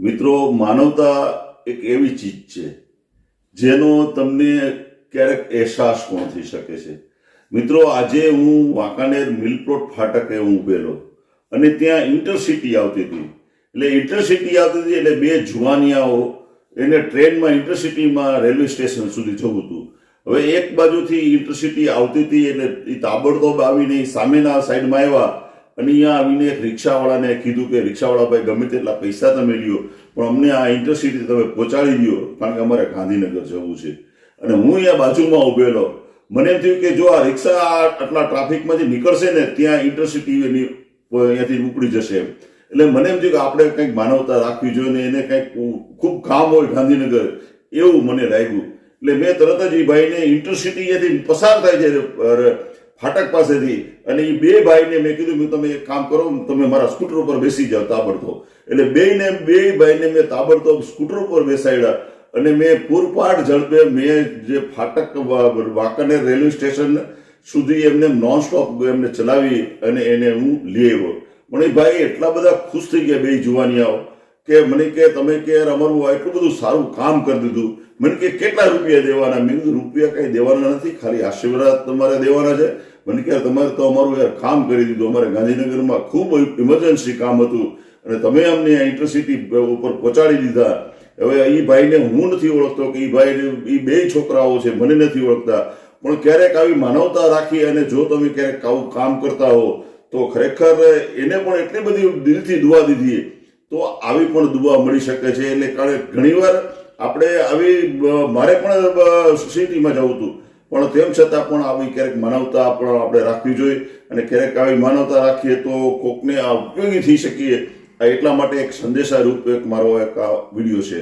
મિત્રો, માનવતા એક એવી ચીજ છે જેનો તમને ક્યારેક અહેસાસ પણ થઈ શકે છે. મિત્રો, આજે હું વાંકાનેર મિલપ્લોટ ફાટકે હું ઉભેલો અને ત્યાં ઇન્ટરસિટી આવતી હતી. એટલે બે જુવાનિયાઓ એને ટ્રેનમાં ઇન્ટરસિટીમાં રેલવે સ્ટેશન સુધી જવું હતું. હવે એક બાજુથી ઇન્ટરસિટી આવતી હતી એટલે એ તાબડતોબ આવીને સામેના સાઈડમાં આવ્યા અને અહીંયા આવીને એક રિક્ષાવાળાને કીધું કે રિક્ષાવાળા ભાઈ, ગમે તેટલા પૈસા તમે લ્યો પણ અમને આ ઇન્ટરસિટી તમે પહોંચાડી દો, કારણ કે અમારે ગાંધીનગર જવું છે. અને હું અહીંયા બાજુમાં ઉભેલો. મને એમ થયું કે જો આ રિક્ષા આટલા ટ્રાફિકમાંથી નીકળશે ને ત્યાં ઇન્ટરસિટી અહીંયાથી ઉપડી જશે એમ. એટલે મને એમ થયું કે આપણે કંઈક માનવતા રાખવી જોઈએ ને એને કંઈક ખૂબ કામ હોય ગાંધીનગર, એવું મને લાગ્યું. એટલે મેં તરત જ એ ભાઈને ઇન્ટરસિટી અહીંયાથી પસાર થાય છે ફાટક પાસેથી, અને એ બે ભાઈને મેં કીધું કે તમે એક કામ કરો, તમે મારા સ્કૂટર ઉપર બેસી જાઓ તાબડતોબ. એટલે બે ભાઈને મેં તાબડતોબ સ્કૂટર ઉપર બેસાડ્યા અને મેં પૂરપાટ ઝડપે મેં જે ફાટક વાંકાનેર રેલવે સ્ટેશન સુધી એમને નોનસ્ટોપ એમને ચલાવી અને એને હું લઈ આવ્યો. પણ એ ભાઈ એટલા બધા ખુશ થઈ ગયા બે જુવાનિયાઓ કે મને કે તમે કે અમારું એટલું બધું સારું કામ કરી દીધું. મને કે કેટલા રૂપિયા દેવાના? મેં કીધું રૂપિયા કઈ દેવાના નથી, ખાલી આશીર્વાદ તમારે દેવાના છે. મને કે તમારે તો અમારું યાર કામ કરી દીધું, અમારે ગાંધીનગરમાં ખૂબ ઇમરજન્સી કામ હતું અને તમે અમને ઇન્ટરસિટી ઉપર પહોંચાડી દીધા. હવે એ ભાઈને હું નથી ઓળખતો કે એ ભાઈ એ બે છોકરાઓ છે, મને નથી ઓળખતા, પણ ક્યારેક આવી માનવતા રાખી અને જો તમે ક્યારેક આવું કામ કરતા હો તો ખરેખર એને પણ એટલી બધી દિલથી દુઆ દીધી તો આવી પણ દુઆ મળી શકે છે. એટલે કારણ ઘણીવાર આપણે આવી મારે પણ સિટીમાં જવું હતું, પણ તેમ છતાં પણ આવી ક્યારેક માનવતા પણ આપણે રાખવી જોઈએ અને ક્યારેક આવી માનવતા રાખીએ તો કોકને ઉપયોગી થઈ શકીએ. એટલા માટે એક સંદેશા રૂપ એક મારો એક વિડીયો છે.